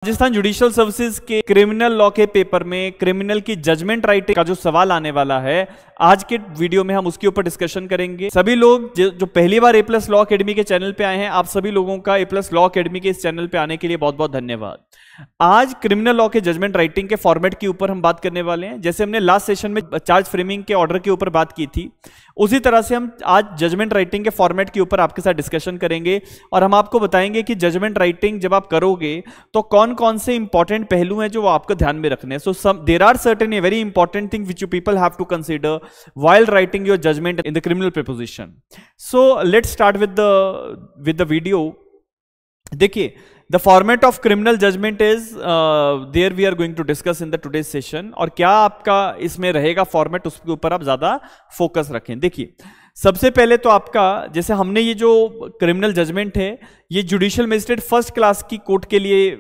Rajasthan judicial services के criminal law के paper में क्रिमिनल की जजमेंट राइटिंग का जो सवाल आने वाला है, आज के वीडियो में हम उसके ऊपर डिस्कशन करेंगे। सभी लोग जो पहली बार ए प्लस लॉ अकेडमी के चैनल पे आए हैं, आप सभी लोगों का ए प्लस लॉ अकेडमी के इस चैनल पे आने के लिए बहुत बहुत धन्यवाद। आज क्रिमिनल लॉ के जजमेंट राइटिंग के फॉर्मेट के ऊपर हम बात करने वाले हैं। जैसे हमने लास्ट सेशन में चार्ज फ्रेमिंग के ऑर्डर के ऊपर बात की थी, उसी तरह से हम आज जजमेंट राइटिंग के फॉर्मेट के ऊपर आपके साथ डिस्कशन करेंगे और हम आपको बताएंगे कि जजमेंट राइटिंग जब आप करोगे तो कौन कौन से इंपॉर्टेंट पहलू हैं जो आपको ध्यान में रखने हैं। So there are certain a very important thing which you people have to consider while writing your judgement in the criminal preposition. So let's start with the video. देखिए, the format of criminal judgment is there we are going to discuss in the today's session। और क्या आपका इसमें रहेगा format, उसके ऊपर आप ज्यादा फोकस रखें। देखिए, सबसे पहले तो आपका, जैसे हमने ये जो क्रिमिनल जजमेंट है ये जुडिशियल मजिस्ट्रेट फर्स्ट क्लास की कोर्ट के लिए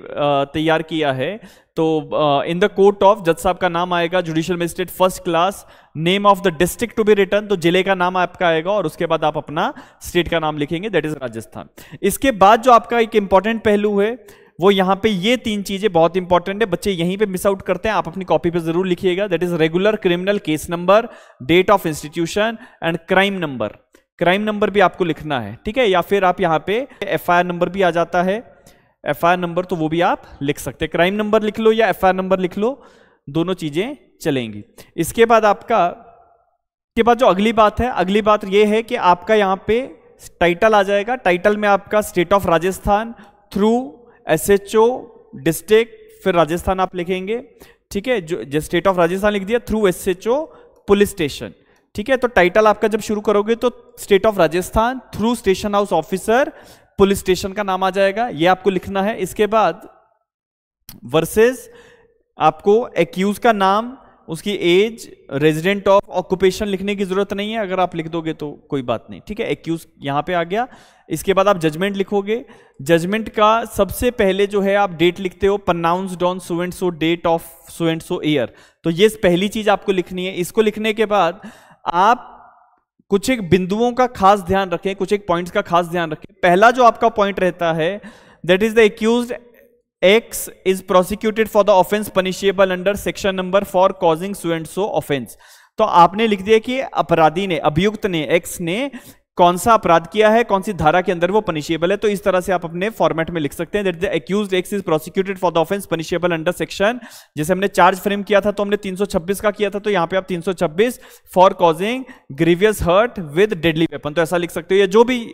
तैयार किया है। तो इन द कोर्ट ऑफ, जज साहब का नाम आएगा judicial magistrate first class, name of the district to be written, तो जिले का नाम आपका आएगा और उसके बाद आप अपना स्टेट का नाम लिखेंगे, दैट इज राजस्थान। इसके बाद जो आपका एक इंपॉर्टेंट पहलू है वो यहां पे ये तीन चीजें बहुत इंपॉर्टेंट है, बच्चे यहीं पे मिस आउट करते हैं, आप अपनी कॉपी पे जरूर लिखिएगा। That is regular criminal case number, date of institution and crime number. Crime number भी आपको लिखना है, ठीक है, या फिर आप यहां पे एफआईआर नंबर भी आ जाता है, एफआईआर नंबर तो वो भी आप लिख सकते हैं। क्राइम नंबर लिख लो या एफआईआर नंबर लिख लो, दोनों चीजें चलेंगी। इसके बाद आपका जो अगली बात है, अगली बात ये है कि आपका यहां पे टाइटल आ जाएगा। टाइटल में आपका state of Rajasthan through SHO district, फिर राजस्थान आप लिखेंगे, ठीक है, जो स्टेट ऑफ राजस्थान लिख दिया, थ्रू एसएचओ पुलिस स्टेशन, ठीक है। तो टाइटल आपका जब शुरू करोगे तो state of Rajasthan through station house officer police station का नाम आ जाएगा, ये आपको लिखना है। इसके बाद वर्सेस आपको एक्यूज का नाम, उसकी एज, रेजिडेंट ऑफ ऑक्यूपेशन लिखने की जरूरत नहीं है, अगर आप लिख दोगे तो कोई बात नहीं, ठीक है। एक्यूज यहां पे आ गया। इसके बाद आप जजमेंट लिखोगे। जजमेंट का सबसे पहले जो है आप डेट लिखते हो, pronounced on so and so date of so and so year, तो ये पहली चीज आपको लिखनी है। इसको लिखने के बाद आप कुछ एक बिंदुओं का खास ध्यान रखें, कुछ एक पॉइंट्स का खास ध्यान रखें। पहला जो आपका पॉइंट रहता है, that is the accused X is prosecuted for the offense punishable under section number for causing so and so offense। तो आपने लिख दिया कि अपराधी ने, अभियुक्त ने, X ने कौन सा अपराध किया है, कौन सी धारा के अंदर वो पनिशेबल है। तो इस तरह से आप अपने फॉर्मेट में लिख सकते हैं, that the accused X is prosecuted for the offense punishable under section, जैसे हमने चार्ज फ्रेम किया था तो हमने 326 का किया था, तो यहां पे आप 326 for causing grievous hurt with deadly weapon, तो ऐसा लिख सकते हो। या जो भी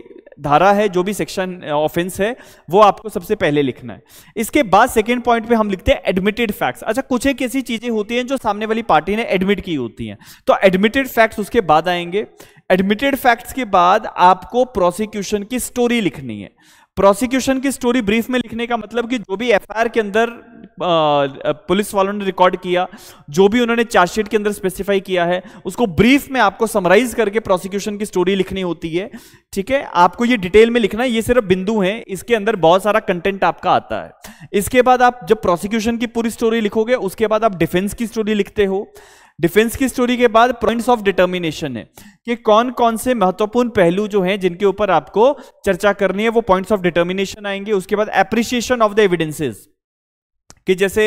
धारा है, जो भी सेक्शन ऑफेंस है, वो आपको सबसे पहले लिखना है। इसके बाद सेकंड पॉइंट पे हम लिखते हैं एडमिटेड फैक्ट्स। अच्छा, कुछ एक ऐसी चीजें होती हैं जो सामने वाली पार्टी ने एडमिट की होती हैं, तो एडमिटेड फैक्ट्स उसके बाद आएंगे। एडमिटेड फैक्ट्स के बाद आपको प्रोसिक्यूशन की स्टोरी लिखनी है। प्रोसिक्यूशन की स्टोरी ब्रीफ में लिखने का मतलब कि जो भी एफआईआर के अंदर पुलिस वालों ने रिकॉर्ड किया, जो भी उन्होंने चार्जशीट के अंदर स्पेसिफाई किया है, उसको ब्रीफ में आपको समराइज करके प्रोसिक्यूशन की स्टोरी लिखनी होती है, ठीक है। आपको ये डिटेल में लिखना है, ये सिर्फ बिंदु हैं, इसके अंदर बहुत सारा कंटेंट आपका आता है। इसके बाद आप जब प्रोसिक्यूशन की पूरी स्टोरी लिखोगे, उसके बाद आप डिफेंस की स्टोरी लिखते हो। डिफेंस की स्टोरी के बाद पॉइंट्स ऑफ डिटर्मिनेशन है कि कौन कौन से महत्वपूर्ण पहलू जो हैं जिनके ऊपर आपको चर्चा करनी है, वो पॉइंट्स ऑफ डिटर्मिनेशन आएंगे। उसके बाद एप्रिसिएशन ऑफ द एविडेंसेस, कि जैसे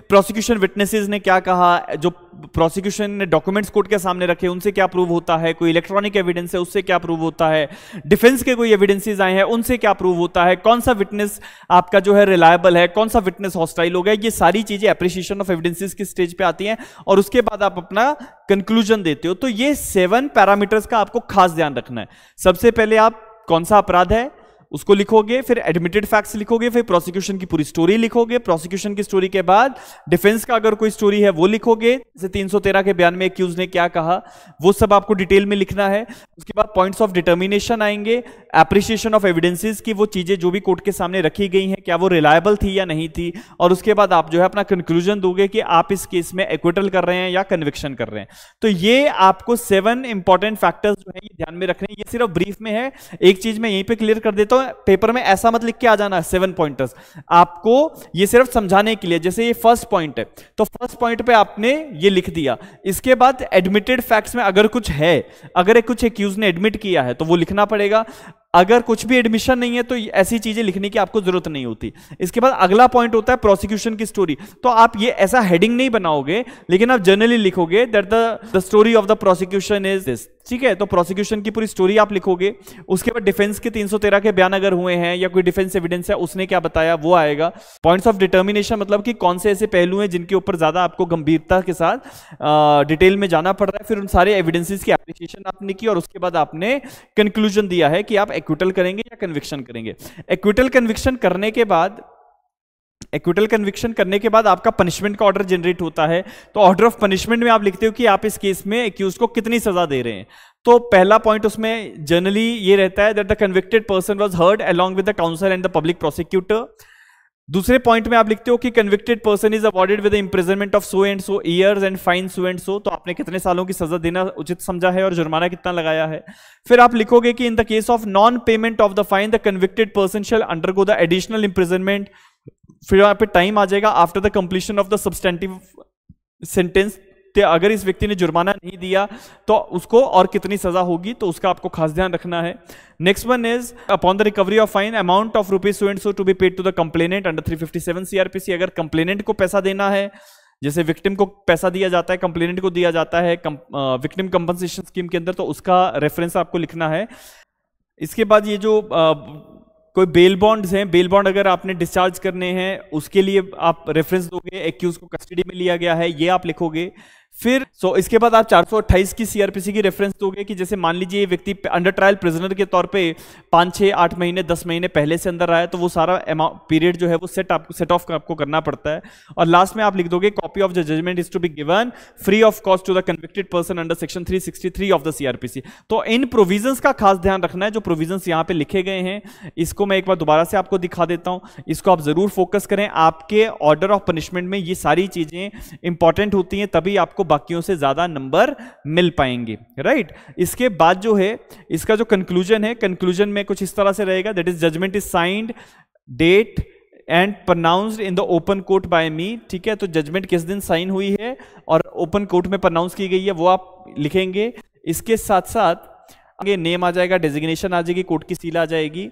प्रोसिक्यूशन विटनेसेस ने क्या कहा, जो प्रोसिक्यूशन ने डॉक्यूमेंट्स कोर्ट के सामने रखे उनसे क्या प्रूव होता है, कोई इलेक्ट्रॉनिक एविडेंस है उससे क्या प्रूव होता है, डिफेंस के कोई एविडेंसेस आए हैं उनसे क्या प्रूव होता है, कौन सा विटनेस आपका जो है रिलायबल है, कौन सा विटनेस हॉस्टाइल हो गया, ये सारी चीजें एप्रिसिएशन ऑफ एविडेंसेस की स्टेज पे आती हैं और उसके बाद आप अपना कंक्लूजन देते हो। तो ये 7 पैरामीटर्स का आपको खास ध्यान रखना है। सबसे पहले आप कौन सा अपराध है उसको लिखोगे, फिर एडमिटेड फैक्ट्स लिखोगे, फिर प्रोसिक्यूशन की पूरी स्टोरी लिखोगे। प्रोसिक्यूशन की स्टोरी के बाद डिफेंस का अगर कोई स्टोरी है वो लिखोगे, जैसे 313 के बयान में एक्यूज ने क्या कहा, वो सब आपको डिटेल में लिखना है। उसके बाद पॉइंट्स ऑफ डिटर्मिनेशन आएंगे, एप्रिसिएशन ऑफ एविडेंसेस की वो चीजें जो भी कोर्ट के सामने रखी गई हैं, क्या वो रिलायबल थी या नहीं थी, और उसके बाद आप जो है अपना कंक्लूजन दोगे कि आप इस केस में एक्विटल कर रहे हैं या कन्विक्शन कर रहे हैं। तो ये आपको 7 इंपॉर्टेंट फैक्टर्स जो है ये ध्यान में रखने, ये सिर्फ ब्रीफ में है। एक चीज मैं यहीं पे क्लियर कर देता हूं, पेपर में ऐसा मत लिख के आ जाना 7 पॉइंटर्स, आपको ये सिर्फ समझाने के लिए। जैसे ये फर्स्ट पॉइंट है, तो फर्स्ट पॉइंट पे आपने ये लिख दिया। इसके बाद एडमिटेड फैक्ट्स में अगर कुछ है, अगर कुछ एक्यूज ने एडमिट किया है तो वो लिखना पड़ेगा। अगर कुछ भी एडमिशन नहीं है तो ऐसी चीजें लिखने की आपको जरूरत नहीं होती। इसके बाद अगला पॉइंट होता है प्रोसिक्यूशन की स्टोरी। तो आप ये ऐसा हेडिंग नहीं बनाओगे, लेकिन आप जनरली लिखोगे that the story of the prosecution is this, ठीक है। तो प्रोसिक्यूशन की पूरी स्टोरी आप लिखोगे। उसके बाद डिफेंस के 313 के बयान अगर हुए हैं या कोई डिफेंस एविडेंस है उसने क्या बताया वो आएगा। पॉइंट्स ऑफ डिटर्मिनेशन मतलब कि कौन से ऐसे पहलू हैं जिनके ऊपर ज्यादा आपको गंभीरता के साथ डिटेल में जाना पड़ रहा है, फिर उन सारे एविडेंसेस की एप्लीकेशन आपने की और उसके बाद आपने कंक्लूजन दिया है कि आप एक्विटल करेंगे या कन्विक्शन करेंगे। एक्विटल कन्विक्शन करने के बाद आपका पनिशमेंट का ऑर्डर जनरेट होता है। तो ऑर्डर ऑफ पनिशमेंट में आप लिखते हो कि आप इस केस में एक्यूज को कितनी सजा दे रहे हैं। तो पहला पॉइंट उसमें जनरली ये रहता है that the convicted person was heard along with the counsel and the public prosecutor. दूसरे पॉइंट में आप लिखते हो कि convicted person is awarded with imprisonment of so and so years and fine so and so. तो आपने कितने सालों की सजा देना उचित समझा है और जुर्माना कितना लगाया है। फिर आप लिखोगे कि in the case of non payment of the fine the convicted person shall undergo the additional imprisonment. फिर यहाँ पे टाइम आ जाएगा after the completion of the substantive sentence. अगर इस व्यक्ति ने जुर्माना नहीं दिया तो उसको और कितनी सजा होगी, तो उसका आपको खास ध्यान रखना है। Next one is upon the recovery of fine amount of rupees so and so to be paid to the complainant under 357 CrPC. अगर कंप्लेनेंट को पैसा देना है, जैसे विक्टिम को पैसा दिया जाता है, कंप्लेनेंट को दिया जाता है विक्टिम कंपनसेशन स्कीम के अंदर, तो उसका रेफरेंस आपको लिखना है। इसके बाद ये जो कोई बेल बॉन्ड्स हैं, बेल बॉन्ड अगर आपने डिस्चार्ज करने हैं उसके लिए आप रेफरेंस दोगे। एक्यूज को कस्टडी में लिया गया है ये आप लिखोगे। फिर इसके बाद आप 428 की सीआरपीसी की रेफरेंस दोगे कि जैसे मान लीजिए ये व्यक्ति अंडर ट्रायल प्रिजनर के तौर पे 5, 6, 8 महीने 10 महीने पहले से अंदर आया, तो वो सारा पीरियड जो है वो सेट ऑफ आपको करना पड़ता है। और लास्ट में आप लिख दोगे copy of the judgement is to be given free of cost to the convicted person under section 363 of the CrPC. तो इन प्रोविजंस का खास ध्यान रखना है। जो प्रोविजंस यहाँ पे लिखे गए हैं इसको मैं एक बार दोबारा से आपको दिखा देता हूं, इसको आप जरूर फोकस करें। आपके ऑर्डर ऑफ पनिशमेंट में ये सारी चीजें इंपॉर्टेंट होती हैं, तभी आपको बाकियों से ज्यादा नंबर मिल पाएंगे, राइट। इसके बाद जो है इसका जो कंक्लूजन है, कंक्लूजन में कुछ इस तरह से रहेगा that is judgement is signed date and pronounced in the open court by me. ठीक है, तो जजमेंट किस दिन साइन हुई है और ओपन कोर्ट में प्रोनाउंस की गई है वो आप लिखेंगे। इसके साथ साथ आगे नेम आ जाएगा, डेजिग्नेशन आ जाएगी, कोर्ट की सील आ जाएगी।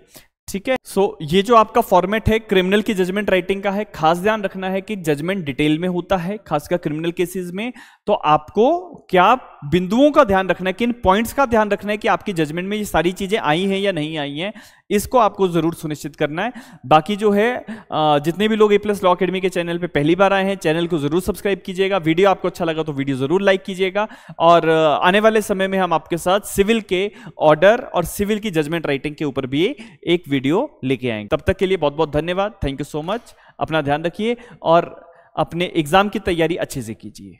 ठीक है, ये जो आपका फॉर्मेट है क्रिमिनल की जजमेंट राइटिंग का है। खास ध्यान रखना है कि जजमेंट डिटेल में होता है, खासकर क्रिमिनल केसेस में। तो आपको क्या बिंदुओं का ध्यान रखना है, किन पॉइंट्स का ध्यान रखना है कि आपकी जजमेंट में ये सारी चीजें आई हैं या नहीं आई हैं, इसको आपको जरूर सुनिश्चित करना है। बाकी जो है जितने भी लोग A+ लॉ अकेडमी के चैनल पे पहली बार आए हैं, चैनल को जरूर सब्सक्राइब कीजिएगा। वीडियो आपको अच्छा लगा तो वीडियो जरूर लाइक कीजिएगा। और आने वाले समय में हम आपके साथ सिविल के ऑर्डर और सिविल की जजमेंट राइटिंग के ऊपर भी एक वीडियो लेके आएंगे। तब तक के लिए बहुत बहुत धन्यवाद। Thank you so much. अपना ध्यान रखिए और अपने एग्जाम की तैयारी अच्छे से कीजिए।